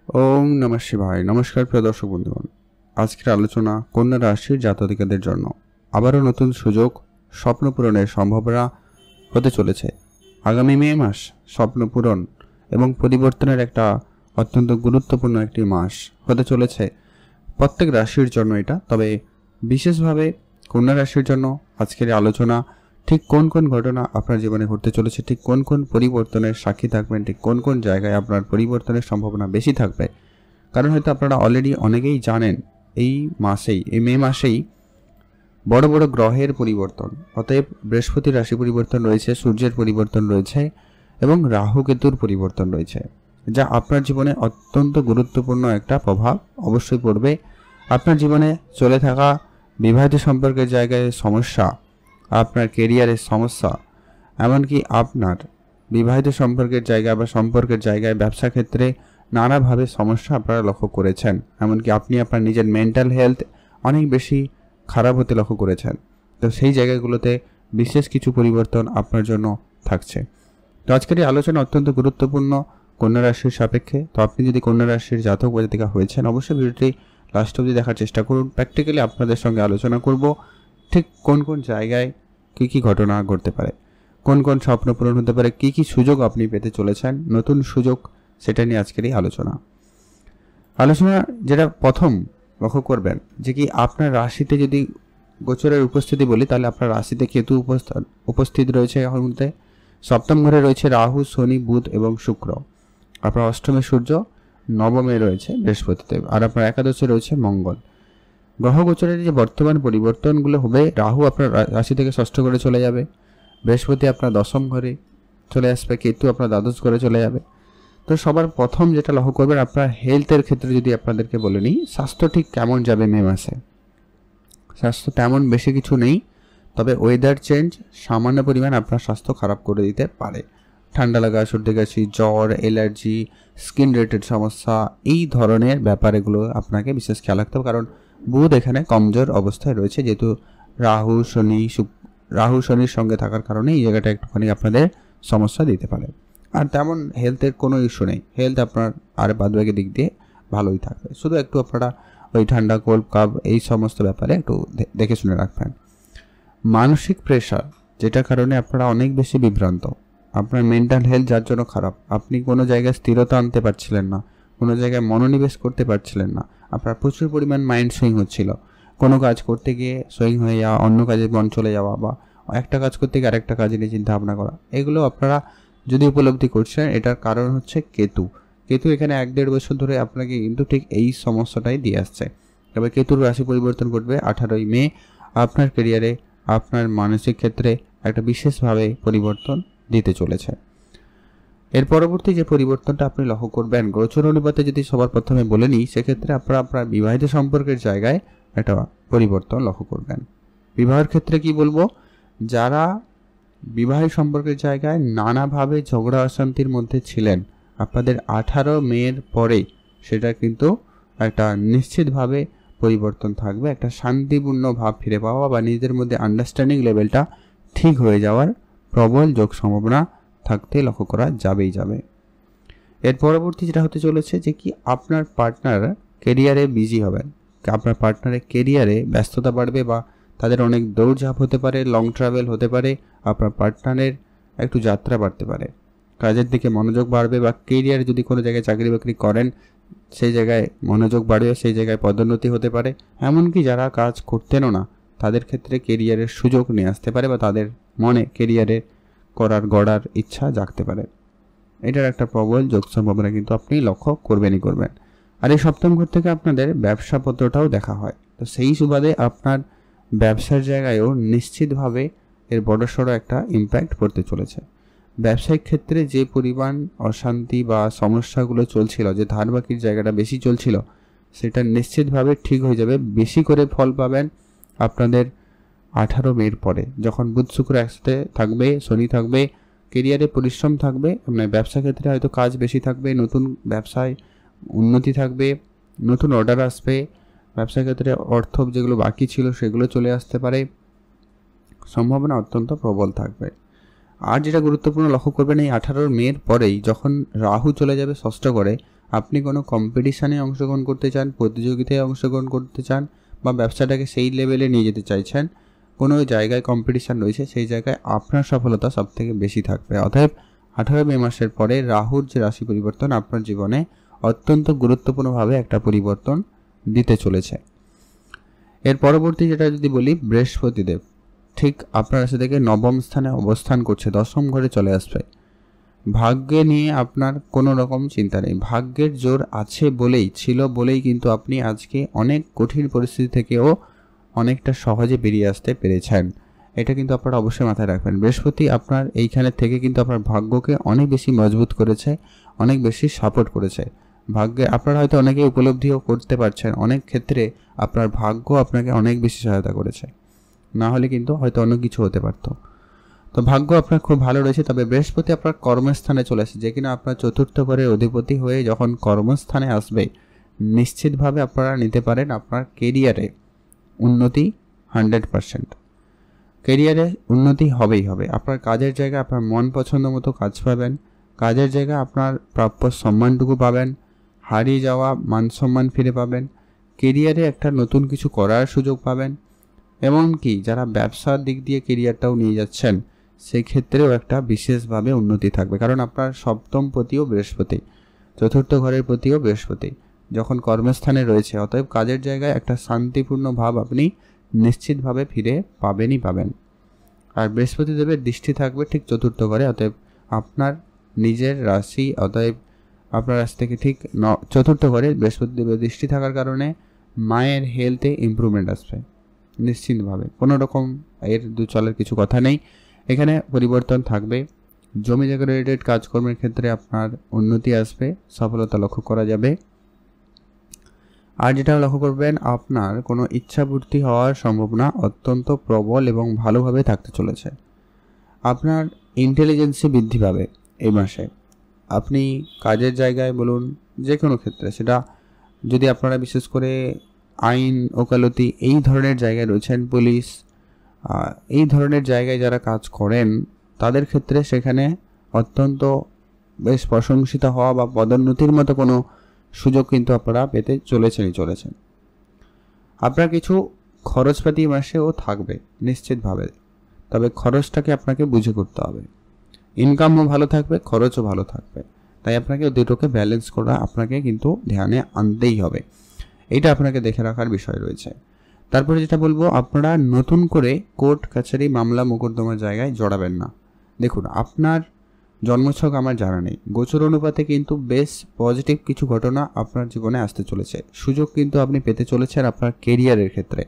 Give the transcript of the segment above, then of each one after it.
ওম নমঃ শিবায়। নমস্কার প্রিয় দর্শক বন্ধুগণ, আজকের আলোচনা কন্যা রাশির জাতকদের জন্য আবারও নতুন সুযোগ, স্বপ্ন পূরণের সম্ভাবনা হতে চলেছে। আগামী মে মাস স্বপ্ন পূরণ এবং পরিবর্তনের একটা অত্যন্ত গুরুত্বপূর্ণ একটি মাস হতে চলেছে প্রত্যেক রাশির জন্য এটা। তবে বিশেষভাবে কন্যা রাশির জন্য আজকের আলোচনা ঠিক কোন কোন ঘটনা আপনার জীবনে ঘটতে চলেছে, ঠিক কোন কোন পরিবর্তনের সাক্ষী থাকবেন, ঠিক কোন কোন জায়গায় আপনার পরিবর্তনের সম্ভাবনা বেশি থাকবে। কারণ হয়তো আপনারা অলরেডি অনেকেই জানেন এই মে মাসেই বড় বড় গ্রহের পরিবর্তন, অতএব বৃহস্পতির রাশি পরিবর্তন রয়েছে, সূর্যের পরিবর্তন রয়েছে এবং রাহু কেতুর পরিবর্তন রয়েছে, যা আপনার জীবনে অত্যন্ত গুরুত্বপূর্ণ একটা প্রভাব অবশ্যই পড়বে। আপনার জীবনে চলে থাকা বিবাহিত সম্পর্কের জায়গায় সমস্যা, আপনার কেরিয়ারের সমস্যা, এমনকি আপনার বিবাহিত সম্পর্কের জায়গা বা সম্পর্কের জায়গায় ব্যবসা ক্ষেত্রে নানাভাবে সমস্যা আপনারা লক্ষ্য করেছেন। এমনকি আপনি আপনার নিজের মেন্টাল হেলথ অনেক বেশি খারাপ হতে লক্ষ্য করেছেন। তো সেই জায়গাগুলোতে বিশেষ কিছু পরিবর্তন আপনার জন্য থাকছে। তো আজকের এই আলোচনা অত্যন্ত গুরুত্বপূর্ণ কন্যা রাশির সাপেক্ষে। তো আপনি যদি কন্যা রাশির জাতক বা জাতিকা হয়েছেন, অবশ্যই ভিডিওটি লাস্ট অবধি দেখার চেষ্টা করুন। প্র্যাকটিক্যালি আপনাদের সঙ্গে আলোচনা করব ঠিক কোন কোন জায়গায় কী কী ঘটনা ঘটতে পারে, কোন কোন স্বপ্ন পূরণ হতে পারে, কী কী সুযোগ আপনি পেতে চলেছেন, নতুন সুযোগ, সেটা নিয়ে আজকের এই আলোচনা। যেটা প্রথম লক্ষ্য করবেন যে কি আপনার রাশিতে যদি গোচরের উপস্থিতি বলি, তাহলে আপনার রাশিতে কেতু উপস্থিত রয়েছে। এখন মধ্যে সপ্তম ঘরে রয়েছে রাহু, শনি, বুধ এবং শুক্র। আপনার অষ্টমে সূর্য, নবমে রয়েছে বৃহস্পতিতে, আর আপনার একাদশে রয়েছে মঙ্গল। গ্রহ গোচরের যে বর্তমান পরিবর্তনগুলো হবে, রাহু আপনার রাশি থেকে ষষ্ঠ ঘরে চলে যাবে, বৃহস্পতি আপনার দশম ঘরে চলে আসবে, কেতু আপনার দ্বাদশ ঘরে চলে যাবে। তো সবার প্রথম যেটা লক্ষ্য করবেন, আপনার হেলথের ক্ষেত্রে যদি আপনাদেরকে বলে নিই, স্বাস্থ্য ঠিক কেমন যাবে মে মাসে। স্বাস্থ্য তেমন বেশি কিছু নেই, তবে ওয়েদার চেঞ্জ সামান্য পরিমাণ আপনার স্বাস্থ্য খারাপ করে দিতে পারে। ঠান্ডা লাগা, সর্দি কাশি, জ্বর, অ্যালার্জি, স্কিন রিলেটেড সমস্যা, এই ধরনের ব্যাপারগুলো আপনাকে বিশেষ খেয়াল রাখতে হবে। কারণ বুধ এখানে কমজোর অবস্থায় রয়েছে, যেহেতু রাহু শনির সঙ্গে থাকার কারণে এই জায়গাটা একটুখানি আপনাদের সমস্যা দিতে পারে। আর তেমন হেলথের কোনো ইস্যু নেই, হেলথ আপনার আর বাদবাকি দিক দিয়ে ভালোই থাকবে। শুধু একটু আপনারা ওই ঠান্ডা, কোল্ড, কাপ এই সমস্ত ব্যাপারে একটু দেখে শুনে রাখবেন। মানসিক প্রেশার, যেটার কারণে আপনারা অনেক বেশি বিভ্রান্ত, আপনার মেন্টাল হেলথ যার জন্য খারাপ, আপনি কোনো জায়গায় স্থিরতা আনতে পারছিলেন না, কোনো জায়গায় মনোনিবেশ করতে পারছিলেন না, আপনার প্রচুর পরিমাণ মাইন্ড সুইং হচ্ছিল, কোনো কাজ করতে গিয়ে সুইং হয়ে যাওয়া, অন্য কাজে মন চলে যাওয়া, বা একটা কাজ করতে গিয়ে আরেকটা কাজ নিয়ে চিন্তা ভাবনা করা, এগুলো আপনারা যদি উপলব্ধি করছেন, এটার কারণ হচ্ছে কেতু। কেতু এখানে 1-1.5 বছর ধরে আপনাকে কিন্তু ঠিক এই সমস্যাটাই দিয়ে আসছে। তবে কেতুর রাশি পরিবর্তন ঘটবে 18ই মে। আপনার ক্যারিয়ারে, আপনার মানসিক ক্ষেত্রে একটা বিশেষভাবে পরিবর্তন দিতে চলেছে। এর পরবর্তী যে পরিবর্তনটা আপনি লক্ষ্য করবেন, গোচর অনুপাতে যদি সবার প্রথমে বলে নিই, সেক্ষেত্রে আপনারা আপনার বিবাহিত সম্পর্কের জায়গায় একটা পরিবর্তন লক্ষ্য করবেন। বিবাহের ক্ষেত্রে কি বলবো, যারা বিবাহের সম্পর্কের জায়গায় নানাভাবে ঝগড়া অশান্তির মধ্যে ছিলেন, আপনাদের 18 মের পরে সেটা কিন্তু একটা নিশ্চিতভাবে পরিবর্তন থাকবে। একটা শান্তিপূর্ণ ভাব ফিরে পাওয়া বা নিজেদের মধ্যে আন্ডারস্ট্যান্ডিং লেভেলটা ঠিক হয়ে যাওয়ার প্রবল যোগ সম্ভাবনা থাকতে লক্ষ্য করা যাবে। এর পরবর্তী যেটা হতে চলেছে যে কি আপনার পার্টনার কেরিয়ারে বিজি হবেন, আপনার পার্টনারের কেরিয়ারে ব্যস্ততা বাড়বে, বা তাদের অনেক দৌড়ঝাঁপ হতে পারে, লং ট্রাভেল হতে পারে, আপনার পার্টনারের একটু যাত্রা বাড়তে পারে, কাজের দিকে মনোযোগ বাড়বে, বা কেরিয়ারে যদি কোনো জায়গায় চাকরি বাকরি করেন সেই জায়গায় মনোযোগ বাড়বে, সেই জায়গায় পদোন্নতি হতে পারে। এমনকি যারা কাজ করতেনও না, তাদের ক্ষেত্রে কেরিয়ারের সুযোগ নিয়ে আসতে পারে, বা তাদের মনে কেরিয়ারে গড়ার ইচ্ছা জাগতে পারে। এটার একটা প্রবল যোগ সম্ভাবনা কিন্তু আপনি লক্ষ্য করবেন। আর এই সপ্তম ঘর থেকে আপনাদের ব্যবসাপত্রটাও দেখা হয়, তো সেই সুবাদে আপনার ব্যবসার জায়গায়ও নিশ্চিতভাবে এর বড়সড় একটা ইম্প্যাক্ট পড়তে চলেছে। ব্যবসায়িক ক্ষেত্রে যে পরিমাণ অশান্তি বা সমস্যাগুলো চলছিল, যে ধার বাকির জায়গাটা বেশি চলছিল, সেটা নিশ্চিতভাবে ঠিক হয়ে যাবে। বেশি করে ফল পাবেন আপনাদের 18 মের পরে, যখন বুধ শুক্র একসাথে থাকবে, শনি থাকবে, কেরিয়ারে পরিশ্রম থাকবে, আপনার ব্যবসা ক্ষেত্রে হয়তো কাজ বেশি থাকবে, নতুন ব্যবসায় উন্নতি থাকবে, নতুন অর্ডার আসবে, ব্যবসা ক্ষেত্রে অর্থ যেগুলো বাকি ছিল সেগুলো চলে আসতে পারে, সম্ভাবনা অত্যন্ত প্রবল থাকবে। আর যেটা গুরুত্বপূর্ণ লক্ষ্য করবেন, এই 18 মের পরেই যখন রাহু চলে যাবে ষষ্ঠ ঘরে, আপনি কোনো কম্পিটিশানে অংশগ্রহণ করতে চান, প্রতিযোগিতায় অংশগ্রহণ করতে চান, বা ব্যবসাটাকে সেই লেভেলে নিয়ে যেতে চাইছেন, কোনো জায়গায় কম্পিটিশান রয়েছে, সেই জায়গায় আপনার সফলতা সবথেকে বেশি থাকবে। অতএব 18 মে মাসের পরে রাহুর যে রাশি পরিবর্তন আপনার জীবনে অত্যন্ত গুরুত্বপূর্ণভাবে একটা পরিবর্তন দিতে চলেছে। এর পরবর্তী যেটা যদি বলি, বৃহস্পতিদেব ঠিক আপনার রাশি থেকে 9ম স্থানে অবস্থান করছে, 10ম ঘরে চলে আসবে। ভাগ্যে নিয়ে আপনার কোনো রকম চিন্তা নেই, ভাগ্যের জোর আছে বলেই কিন্তু আপনি আজকে অনেক কঠিন পরিস্থিতি থেকেও অনেকটা সহজে বেরিয়ে আসতে পেরেছেন। এটা কিন্তু আপনারা অবশ্যই মাথায় রাখবেন। বৃহস্পতি আপনার এইখানে থেকে কিন্তু আপনার ভাগ্যকে অনেক বেশি মজবুত করেছে, অনেক বেশি সাপোর্ট করেছে। ভাগ্যে আপনারা হয়তো অনেকে উপলব্ধিও করতে পারছেন, অনেক ক্ষেত্রে আপনার ভাগ্য আপনাকে অনেক বেশি সহায়তা করেছে, না হলে কিন্তু হয়তো অন্য কিছু হতে পারতো। তো ভাগ্য আপনার খুব ভালো রয়েছে। তবে বৃহস্পতি আপনার কর্মস্থানে চলে আসে, যে কিনা আপনার 4র্থ ঘরের অধিপতি হয়ে যখন কর্মস্থানে আসবে, নিশ্চিতভাবে আপনারা নিতে পারেন আপনার কেরিয়ারে উন্নতি 100%। কেরিয়ারে উন্নতি হবেই হবে। আপনার কাজের জায়গায় আপনার মন পছন্দ মতো কাজ পাবেন, কাজের জায়গায় আপনার প্রাপ্য সম্মানটুকু পাবেন, হারিয়ে যাওয়া মান সম্মান ফিরে পাবেন, কেরিয়ারে একটা নতুন কিছু করার সুযোগ পাবেন। এমনকি যারা ব্যবসার দিক দিয়ে কেরিয়ারটাও নিয়ে যাচ্ছেন, সেই ক্ষেত্রেও একটা বিশেষভাবে উন্নতি থাকবে, কারণ আপনার 7ম পতিও বৃহস্পতি, 4র্থ ঘরের পতিও বৃহস্পতি যখন কর্মস্থানে রয়েছে। অতএব কাজের জায়গায় একটা শান্তিপূর্ণ ভাব আপনি নিশ্চিতভাবে ফিরে পাবেন। আর বৃহস্পতি দেবের দৃষ্টি থাকবে ঠিক 4র্থ ঘরে, অতএব আপনার নিজের রাশি, অতএব আপনার রাশি থেকে ঠিক 4র্থ ঘরে বৃহস্পতি দেবের দৃষ্টি থাকার কারণে মায়ের হেলথে ইমপ্রুভমেন্ট আসবে নিশ্চিতভাবে। কোনো রকম এর চলার কিছু কথা নেই, এখানে পরিবর্তন থাকবে। জমি জায়গা রিলেটেড কাজকর্মের ক্ষেত্রে আপনার উন্নতি আসবে, সফলতা লক্ষ্য করা যাবে। আর যেটা লক্ষ্য করবেন, আপনার কোনো ইচ্ছাপূর্তি হওয়ার সম্ভাবনা অত্যন্ত প্রবল এবং ভালোভাবে থাকতে চলেছে। আপনার ইন্টেলিজেন্সি বৃদ্ধি পাবে এই মাসে। আপনি কাজের জায়গায় বলুন, যে কোনো ক্ষেত্রে, সেটা যদি আপনারা বিশেষ করে আইন ওকালতি এই ধরনের জায়গায় রয়েছেন, পুলিশ এই ধরনের জায়গায় যারা কাজ করেন, তাদের ক্ষেত্রে সেখানে অত্যন্ত বেশ প্রশংসিত হওয়া বা পদোন্নতির মতো কোনো সুযোগ কিন্তু আপনারা পেতে চলেছেন। আপনার কিছু খরচপাতি মাসেও থাকবে নিশ্চিতভাবে, তবে খরচটাকে আপনাকে বুঝে করতে হবে। ইনকামও ভালো থাকবে, খরচও ভালো থাকবে, তাই আপনাকে দুটোকে ব্যালেন্স করা আপনাকে কিন্তু ধ্যানে আনতেই হবে। এটা আপনাকে দেখে রাখার বিষয় রয়েছে। তারপরে যেটা বলবো, আপনারা নতুন করে কোর্ট কাছারি মামলা মোকদ্দমার জায়গায় জড়াবেন না। দেখুন, আপনার জন্মছক আমার জানা নেই, গোচর অনুপাতে কিন্তু বেশ পজিটিভ কিছু ঘটনা আপনার জীবনে আসতে চলেছে। সুযোগ কিন্তু আপনি পেতে চলেছেন আপনার কেরিয়ারের ক্ষেত্রে।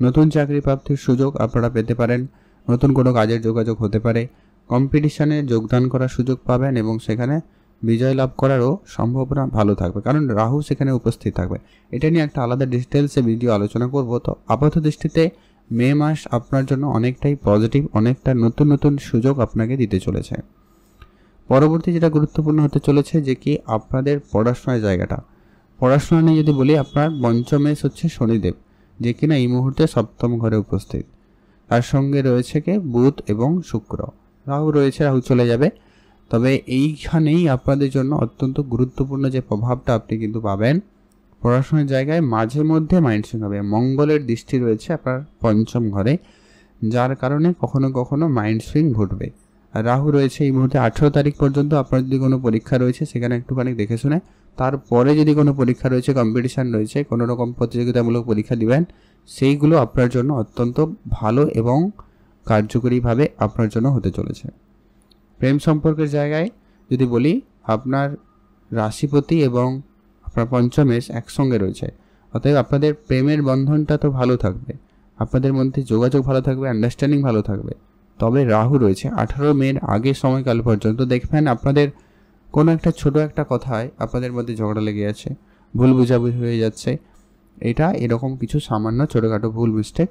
নতুন চাকরি প্রাপ্তির সুযোগ আপনারা পেতে পারেন, নতুন কোনো কাজের যোগাযোগ হতে পারে, কম্পিটিশানে যোগদান করার সুযোগ পাবেন এবং সেখানে বিজয় লাভ করারও সম্ভাবনা ভালো থাকবে, কারণ রাহু সেখানে উপস্থিত থাকবে। এটা নিয়ে একটা আলাদা ডিটেলসে ভিডিও আলোচনা করব। তো আপাতত দৃষ্টিতে মে মাস আপনার জন্য অনেকটাই পজিটিভ, অনেকটা নতুন সুযোগ আপনাকে দিতে চলেছে। পরবর্তী যেটা গুরুত্বপূর্ণ হতে চলেছে, যে কি আপনাদের পড়াশোনার জায়গাটা। পড়াশোনা নিয়ে যদি বলি, আপনার পঞ্চমে হচ্ছে শনিদেব, যে কিনা এই মুহূর্তে 7ম ঘরে উপস্থিত। তার সঙ্গে রয়েছে কে বুধ এবং শুক্র, রাহু রয়েছে, রাহু চলে যাবে। তবে এইখানেই আপনাদের জন্য অত্যন্ত গুরুত্বপূর্ণ যে প্রভাবটা আপনি কিন্তু পাবেন পড়াশোনার জায়গায়, মাঝে মধ্যে মাইন্ড সুইং হবে। মঙ্গলের দৃষ্টি রয়েছে আপনার 5ম ঘরে, যার কারণে কখনো মাইন্ড সুইং ঘটবে। আর রাহু রয়েছে এই মুহূর্তে 18 তারিখ পর্যন্ত। আপনার যদি কোনো পরীক্ষা রয়েছে সেখানে একটুখানি দেখে শুনে, তারপরে যদি কোনো পরীক্ষা রয়েছে, কম্পিটিশান রয়েছে, কোনো রকম প্রতিযোগিতামূলক পরীক্ষা দিবেন, সেইগুলো আপনার জন্য অত্যন্ত ভালো এবং কার্যকরীভাবে আপনার জন্য হতে চলেছে। প্রেম সম্পর্কের জায়গায় যদি বলি, আপনার রাশিপতি এবং আপনার পঞ্চমেশ একসঙ্গে রয়েছে, অতএব আপনাদের প্রেমের বন্ধনটা তো ভালো থাকবে, আপনাদের মধ্যে যোগাযোগ ভালো থাকবে, আন্ডারস্ট্যান্ডিং ভালো থাকবে। তবে রাহু রয়েছে 18 মের আগে সময়কাল পর্যন্ত, দেখবেন আপনাদের কোনো একটা ছোট একটা কথায় আপনাদের মধ্যে ঝগড়া লেগে আছে, ভুল বুঝাবুঝি হয়ে যাচ্ছে। এটা এরকম কিছু সামান্য ছোটোখাটো ভুল মিস্টেক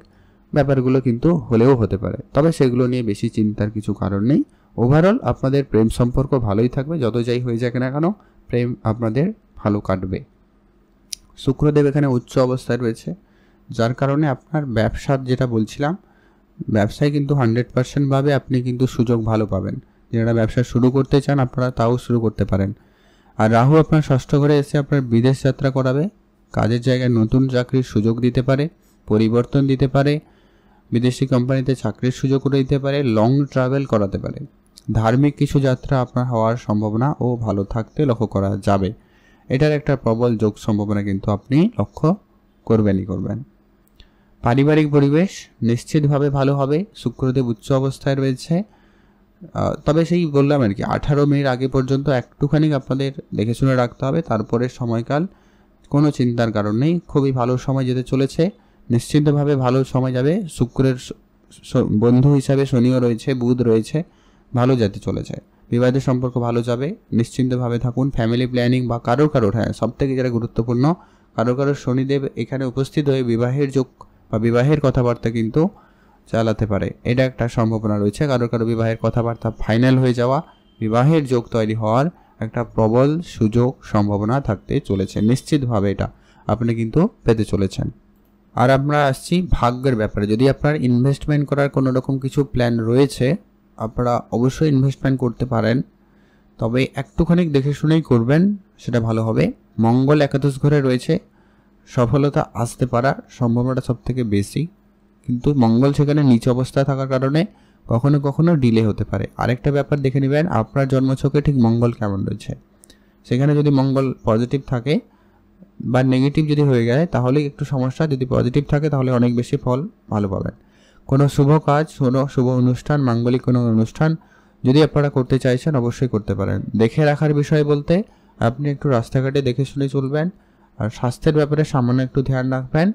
ব্যাপারগুলো কিন্তু হলেও হতে পারে, তবে সেগুলো নিয়ে বেশি চিন্তার কিছু কারণ নেই। ওভারঅল আপনাদের প্রেম সম্পর্ক ভালোই থাকবে, যত যাই হয়ে যাক না কেন প্রেম আপনাদের ভালো কাটবে। শুক্রদেব এখানে উচ্চ অবস্থায় রয়েছে, যার কারণে আপনার ব্যবসার যেটা বলছিলাম, ব্যবসায় কিন্তু 100% ভাবে আপনি কিন্তু সুযোগ ভালো পাবেন। যারা ব্যবসা শুরু করতে চান আপনারা তাও শুরু করতে পারেন। আর রাহু আপনার ষষ্ঠ ঘরে এসে আপনার বিদেশ যাত্রা করাবে, কাজের জায়গায় নতুন চাকরির সুযোগ দিতে পারে, পরিবর্তন দিতে পারে, বিদেশি কোম্পানিতে চাকরির সুযোগ করে দিতে পারে, লং ট্রাভেল করাতে পারে। ধার্মিক কিছু যাত্রা আপনার হওয়ার সম্ভাবনা ও ভালো থাকতে লক্ষ্য করা যাবে। এটার একটা প্রবল যোগ সম্ভাবনা কিন্তু আপনি লক্ষ্য করবেন। পারিবারিক পরিবেশ নিশ্চিতভাবে ভালো হবে। শুক্রদেব উচ্চ অবস্থায় রয়েছে, তবে সেই বললাম আর কি 18 মের আগে পর্যন্ত একটুখানি আপনাদের দেখে শুনে রাখতে হবে। তারপরে সময়কাল কোনো চিন্তার কারণ নেই, খুবই ভালো সময় যেতে চলেছে, নিশ্চিতভাবে ভালো সময় যাবে। শুক্রের বন্ধু হিসাবে শনিও রয়েছে, বুধ রয়েছে, ভালো যেতে চলেছে। বিবাহিত সম্পর্ক ভালো যাবে, নিশ্চিন্তভাবে থাকুন। ফ্যামিলি প্ল্যানিং বা কারোর হ্যাঁ সব থেকে যেটা গুরুত্বপূর্ণ, কারোর শনিদেব এখানে উপস্থিত হয়ে বিবাহের যোগ বা বিবাহের কথাবার্তা কিন্তু চালাতে পারে, এটা একটা সম্ভাবনা রয়েছে। কারো বিবাহের কথাবার্তা ফাইনাল হয়ে যাওয়া, বিবাহের যোগ তৈরি হওয়ার একটা প্রবল সুযোগ সম্ভাবনা থাকতে চলেছে, নিশ্চিতভাবে এটা আপনি কিন্তু পেতে চলেছেন। আর আমরা আসছি ভাগ্যের ব্যাপারে। যদি আপনার ইনভেস্টমেন্ট করার কোনো রকম কিছু প্ল্যান রয়েছে, আপনারা অবশ্যই ইনভেস্টমেন্ট করতে পারেন, তবে একটুখানি দেখে শুনেই করবেন, সেটা ভালো হবে। মঙ্গল একাদশ ঘরে রয়েছে, সফলতা আসতে পারার সম্ভাবনাটা সব থেকে বেশি, কিন্তু মঙ্গল সেখানে নিচ অবস্থায় থাকার কারণে কখনো ডিলে হতে পারে। আরেকটা ব্যাপার দেখে নেবেন, আপনার জন্মছকে ঠিক মঙ্গল কেমন রয়েছে। সেখানে যদি মঙ্গল পজিটিভ থাকে বা নেগেটিভ যদি হয়ে যায় তাহলে একটু সমস্যা, যদি পজিটিভ থাকে তাহলে অনেক বেশি ফল ভালো পাবেন। কোনো শুভ কাজ, কোনো শুভ অনুষ্ঠান, মাঙ্গলিক কোনো অনুষ্ঠান যদি আপনারা করতে চাইছেন অবশ্যই করতে পারেন। দেখে রাখার বিষয় বলতে আপনি একটু রাস্তাঘাটে দেখে শুনে চলবেন, আর স্বাস্থ্যের ব্যাপারে সামান্য একটু ধ্যান রাখবেন,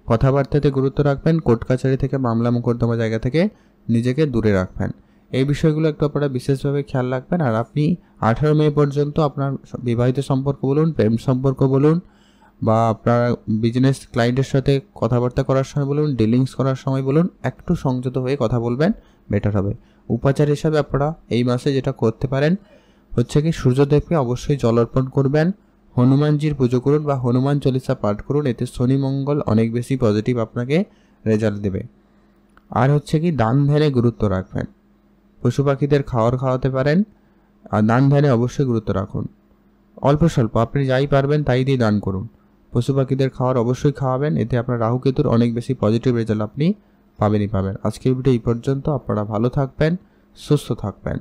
কথাবার্তাতে গুরুত্ব রাখবেন, কোর্ট কাছারি থেকে মামলা মোকদ্দমা জায়গা থেকে নিজেকে দূরে রাখবেন। এই বিষয়গুলো একটু আপনারা বিশেষভাবে খেয়াল রাখবেন। আর আপনি 18 মে পর্যন্ত আপনার বিবাহিত সম্পর্ক বলুন, প্রেম সম্পর্ক বলুন, বা আপনার বিজনেস ক্লায়েন্টের সাথে কথাবার্তা করার সময় বলুন, ডিলিংস করার সময় বলুন, একটু সংযত হয়ে কথা বলবেন, বেটার হবে। উপাচার হিসাবে আপনারা এই মাসে যেটা করতে পারেন হচ্ছে কি, সূর্যদেবকে অবশ্যই জল অর্পণ করবেন, হনুমানজির পুজো করুন বা হনুমান চল্লিশা পাঠ করুন, এতে শনি মঙ্গল অনেক বেশি পজিটিভ আপনাকে রেজাল্ট দেবে। আর হচ্ছে কি, দান ধ্যানে গুরুত্ব রাখবেন, পশু পাখিদের খাওয়াতে পারেন, আর দান ধ্যানে অবশ্যই গুরুত্ব রাখুন। অল্প স্বল্প আপনি যাই পারবেন তাই দিয়ে দান করুন, পশু পাখিদের অবশ্যই খাওয়াবেন, এতে আপনার রাহু কেতুর অনেক বেশি পজিটিভ রেজাল্ট আপনি পাবেন। আজকের ভিডিও এই পর্যন্ত। আপনারা ভালো থাকবেন, সুস্থ থাকবেন।